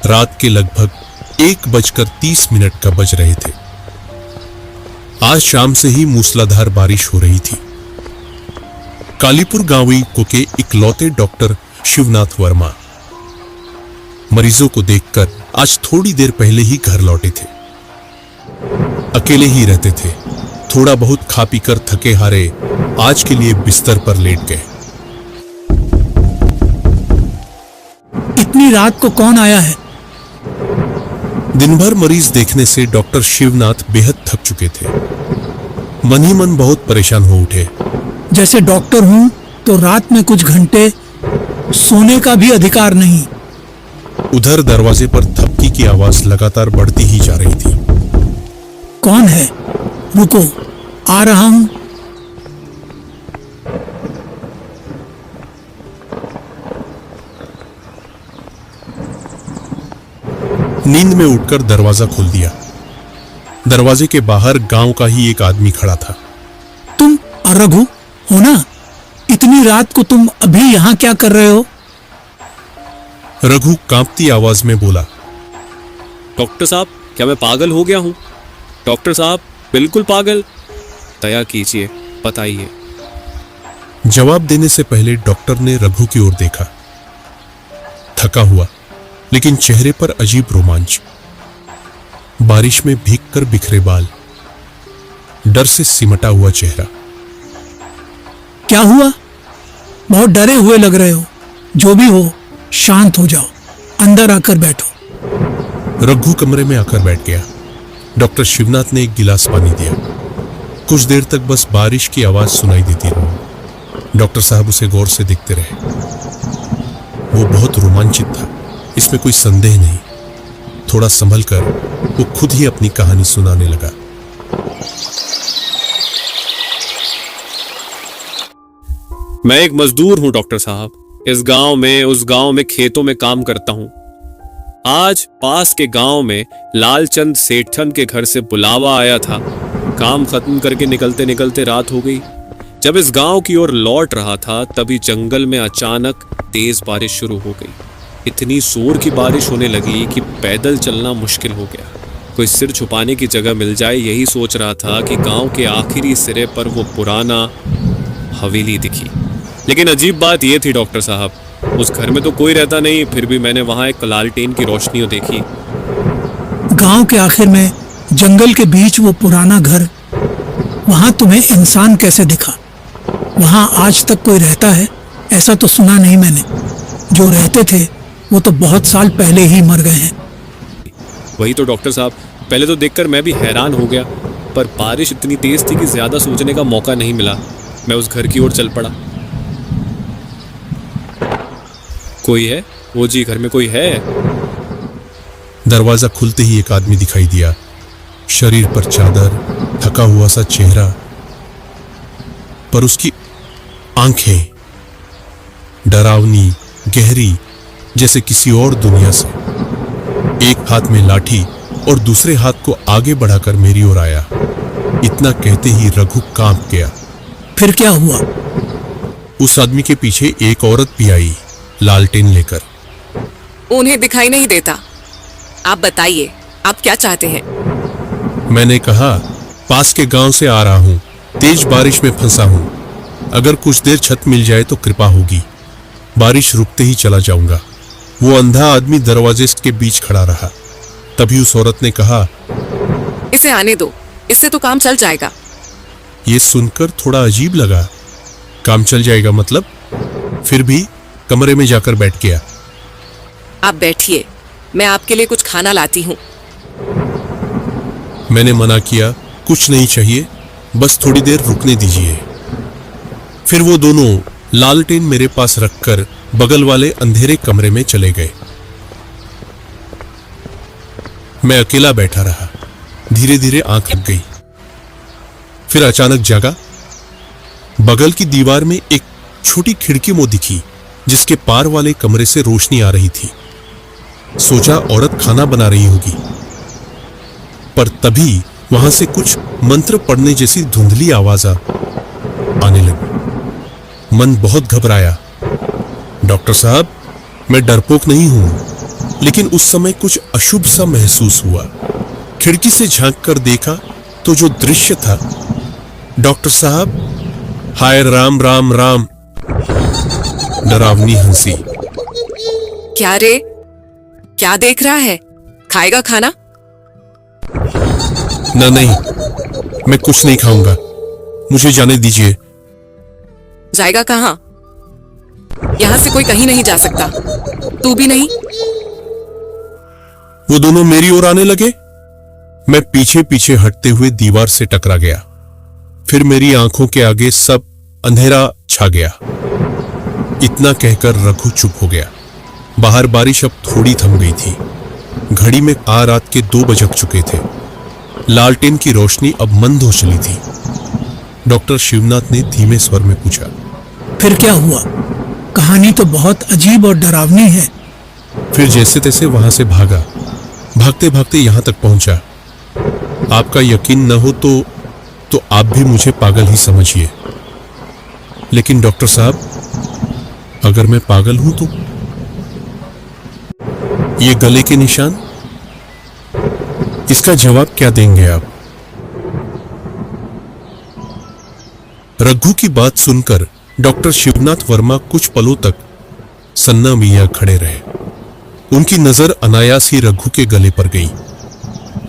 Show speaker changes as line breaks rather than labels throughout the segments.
रात के लगभग 1:30 का बज रहे थे। आज शाम से ही मूसलाधार बारिश हो रही थी। कालीपुर गांवी के इकलौते डॉक्टर शिवनाथ वर्मा मरीजों को देखकर आज थोड़ी देर पहले ही घर लौटे थे। अकेले ही रहते थे। थोड़ा बहुत खा पीकर थके हारे आज के लिए बिस्तर पर लेट गए।
इतनी रात को कौन आया है?
दिन भर मरीज देखने से डॉक्टर शिवनाथ बेहद थक चुके थे। मन ही मन बहुत परेशान हो उठे।
जैसे डॉक्टर हूं तो रात में कुछ घंटे सोने का भी अधिकार नहीं।
उधर दरवाजे पर थपकी की आवाज लगातार बढ़ती ही जा रही थी।
कौन है? रुको, आ रहा हूं।
नींद में उठकर दरवाजा खोल दिया। दरवाजे के बाहर गांव का ही एक आदमी खड़ा था।
तुम रघु हो ना? इतनी रात को तुम अभी यहां क्या कर रहे हो?
रघु कांपती आवाज में बोला,
डॉक्टर साहब, क्या मैं पागल हो गया हूं? डॉक्टर साहब, बिल्कुल पागल। दया कीजिए, बताइए।
जवाब देने से पहले डॉक्टर ने रघु की ओर देखा। थका हुआ लेकिन चेहरे पर अजीब रोमांच। बारिश में भीगकर बिखरे बाल, डर से सिमटा हुआ चेहरा।
क्या हुआ? बहुत डरे हुए लग रहे हो। जो भी हो, शांत हो जाओ, अंदर आकर बैठो।
रघु कमरे में आकर बैठ गया। डॉक्टर शिवनाथ ने एक गिलास पानी दिया। कुछ देर तक बस बारिश की आवाज सुनाई देती रही। डॉक्टर साहब उसे गौर से देखते रहे। वो बहुत रोमांचित था, इसमें कोई संदेह नहीं। थोड़ा संभल कर वो खुद ही अपनी कहानी सुनाने लगा।
मैं एक मजदूर हूं डॉक्टर साहब। इस गांव में, उस गांव में खेतों में काम करता हूं। आज पास के गांव में लालचंद सेठन के घर से बुलावा आया था। काम खत्म करके निकलते निकलते रात हो गई। जब इस गांव की ओर लौट रहा था तभी जंगल में अचानक तेज बारिश शुरू हो गई। इतनी जोर की बारिश होने लगी कि पैदल चलना मुश्किल हो गया। कोई सिर छुपाने की जगह मिल जाए यही सोच रहा था कि गांव के आखिरी सिरे पर वो पुराना हवेली दिखी। लेकिन अजीब बात यह थी डॉक्टर साहब, उस घर में तो कोई रहता नहीं, फिर भी मैंने वहां एक लालटेन की रोशनी देखी।
गांव के आखिर में जंगल के बीच वो पुराना घर, वहां तुम्हें इंसान कैसे दिखा? वहां आज तक कोई रहता है? ऐसा तो सुना नहीं मैंने। जो रहते थे वो तो बहुत साल पहले ही मर गए हैं।
वही तो डॉक्टर साहब, पहले तो देखकर मैं भी हैरान हो गया, पर बारिश इतनी तेज थी कि ज्यादा सोचने का मौका नहीं मिला। मैं उस घर की ओर चल पड़ा। कोई है? वो जी, घर में कोई है?
दरवाजा खुलते ही एक आदमी दिखाई दिया। शरीर पर चादर, थका हुआ सा चेहरा, पर उसकी आंखें डरावनी, गहरी, जैसे किसी और दुनिया से। एक हाथ में लाठी और दूसरे हाथ को आगे बढ़ाकर मेरी ओर आया। इतना कहते ही रघु कांप गया।
फिर क्या हुआ?
उस आदमी के पीछे एक औरत भी आई, लालटेन लेकर।
उन्हें दिखाई नहीं देता। आप बताइए, आप क्या चाहते हैं?
मैंने कहा, पास के गांव से आ रहा हूं, तेज बारिश में फंसा हूं। अगर कुछ देर छत मिल जाए तो कृपा होगी। बारिश रुकते ही चला जाऊंगा। वो अंधा आदमी दरवाजे के बीच खड़ा रहा। तभी उस औरत ने कहा,
इसे आने दो, इससे तो काम चल जाएगा।
ये सुनकर थोड़ा अजीब लगा। काम चल जाएगा मतलब? फिर भी कमरे में जाकर बैठ गया।
आप बैठिए, मैं आपके लिए कुछ खाना लाती हूँ।
मैंने मना किया, कुछ नहीं चाहिए, बस थोड़ी देर रुकने दीजिए। फिर वो दोनों लालटेन मेरे पास रखकर बगल वाले अंधेरे कमरे में चले गए। मैं अकेला बैठा रहा। धीरे धीरे आंख लग गई। फिर अचानक जागा। बगल की दीवार में एक छोटी खिड़की मुंह दिखी, जिसके पार वाले कमरे से रोशनी आ रही थी। सोचा औरत खाना बना रही होगी, पर तभी वहां से कुछ मंत्र पढ़ने जैसी धुंधली आवाज आने लगी। मन बहुत घबराया। डॉक्टर साहब, मैं डरपोक नहीं हूं, लेकिन उस समय कुछ अशुभ सा महसूस हुआ। खिड़की से झांक कर देखा तो जो दृश्य था, डॉक्टर साहब, हाय राम राम राम, डरावनी हंसी।
क्या रे, क्या देख रहा है? खाएगा खाना?
ना नहीं, मैं कुछ नहीं खाऊंगा, मुझे जाने दीजिए।
जाएगा कहाँ? यहां से कोई कहीं नहीं जा सकता, तू भी नहीं।
वो दोनों मेरी ओर आने लगे। मैं पीछे पीछे हटते हुए दीवार से टकरा गया। फिर मेरी आंखों के आगे सब अंधेरा छा गया। इतना कहकर रघु चुप हो गया। बाहर बारिश अब थोड़ी थम गई थी। घड़ी में रात के 2 बज चुके थे। लालटेन की रोशनी अब मंद हो चली थी। डॉक्टर शिवनाथ ने धीमे स्वर में पूछा,
फिर क्या हुआ? कहानी तो बहुत अजीब और डरावनी है।
फिर जैसे तैसे वहां से भागा। भागते भागते यहां तक पहुंचा। आपका यकीन न हो तो आप भी मुझे पागल ही समझिए। लेकिन डॉक्टर साहब, अगर मैं पागल हूं तो ये गले के निशान, इसका जवाब क्या देंगे आप? रघु की बात सुनकर डॉक्टर शिवनाथ वर्मा कुछ पलों तक सन्ना मियां खड़े रहे। उनकी नजर अनायास ही रघु के गले पर गई।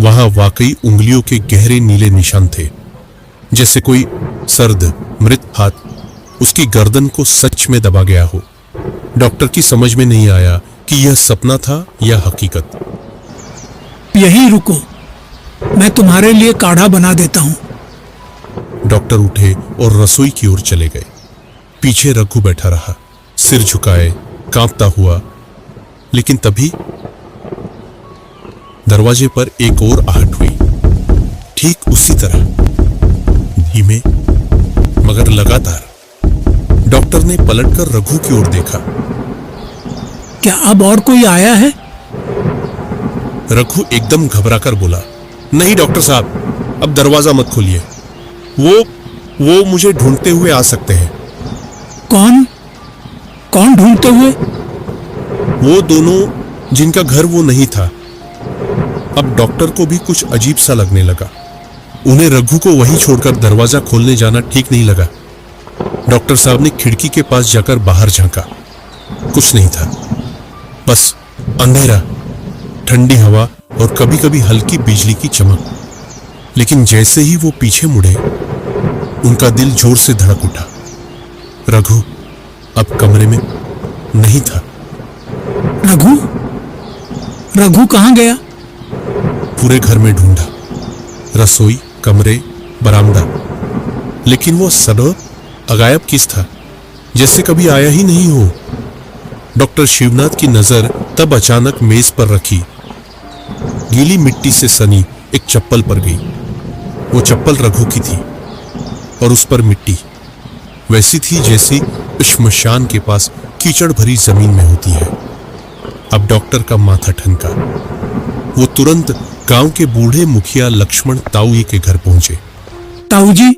वहां वाकई उंगलियों के गहरे नीले निशान थे, जैसे कोई सर्द मृत हाथ उसकी गर्दन को सच में दबा गया हो। डॉक्टर की समझ में नहीं आया कि यह सपना था या हकीकत।
यहीं रुको, मैं तुम्हारे लिए काढ़ा बना देता हूं।
डॉक्टर उठे और रसोई की ओर चले गए। पीछे रघु बैठा रहा, सिर झुकाए, कांपता हुआ। लेकिन तभी दरवाजे पर एक और आहट हुई। ठीक उसी तरह, धीमे मगर लगातार। डॉक्टर ने पलटकर रघु की ओर देखा।
क्या अब और कोई आया है?
रघु एकदम घबराकर बोला, नहीं डॉक्टर साहब, अब दरवाजा मत खोलिए। वो मुझे ढूंढते हुए आ सकते हैं।
कौन ढूंढते हुए?
वो दोनों जिनका घर वो नहीं था। अब डॉक्टर को भी कुछ अजीब सा लगने लगा। उन्हें रघु को वहीं छोड़कर दरवाजा खोलने जाना ठीक नहीं लगा। डॉक्टर साहब ने खिड़की के पास जाकर बाहर झांका। कुछ नहीं था, बस अंधेरा, ठंडी हवा और कभी कभी हल्की बिजली की चमक। लेकिन जैसे ही वो पीछे मुड़े, उनका दिल जोर से धड़क उठा। रघु अब कमरे में नहीं था।
रघु कहां गया?
पूरे घर में ढूंढा, रसोई, कमरे, बरामदा, लेकिन वो सदैव अगायब किस था, जैसे कभी आया ही नहीं हो। डॉक्टर शिवनाथ की नजर तब अचानक मेज पर रखी गीली मिट्टी से सनी एक चप्पल पर गई। वो चप्पल रघु की थी और उस पर मिट्टी वैसी थी जैसी श्मशान के पास कीचड़ भरी जमीन में होती है। अब डॉक्टर का माथा ठनका। वो तुरंत गांव के बूढ़े मुखिया लक्ष्मण ताऊ के घर पहुंचे।
ताऊ जी,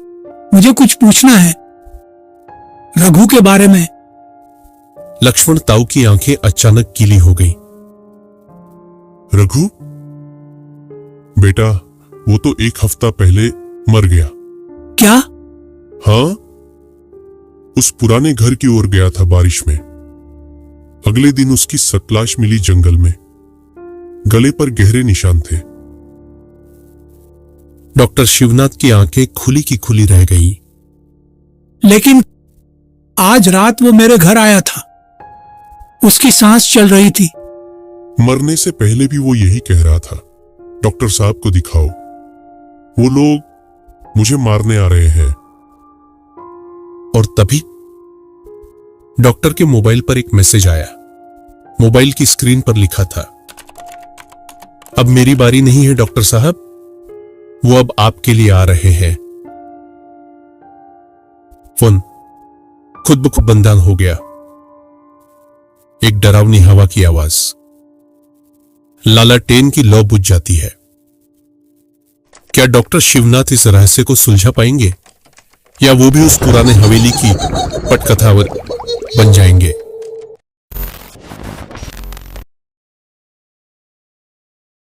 मुझे कुछ पूछना है रघु के बारे में।
लक्ष्मण ताऊ की आंखें अचानक गीली हो गईं।
रघु बेटा, वो तो 1 हफ्ता पहले मर गया।
क्या?
हाँ, उस पुराने घर की ओर गया था बारिश में। अगले दिन उसकी सतलाश मिली जंगल में। गले पर गहरे निशान थे।
डॉक्टर शिवनाथ की आंखें खुली की खुली रह गईं।
लेकिन आज रात वो मेरे घर आया था, उसकी सांस चल रही थी।
मरने से पहले भी वो यही कह रहा था, डॉक्टर साहब को दिखाओ, वो लोग मुझे मारने आ रहे हैं।
और तभी डॉक्टर के मोबाइल पर एक मैसेज आया। मोबाइल की स्क्रीन पर लिखा था, अब मेरी बारी नहीं है डॉक्टर साहब, वो अब आपके लिए आ रहे हैं। फोन खुद ब खुद बंद हो गया। एक डरावनी हवा की आवाज। लालाटेन की लौ बुझ जाती है। क्या डॉक्टर शिवनाथ इस रहस्य को सुलझा पाएंगे या वो भी उस पुराने हवेली की पटकथा बन जाएंगे?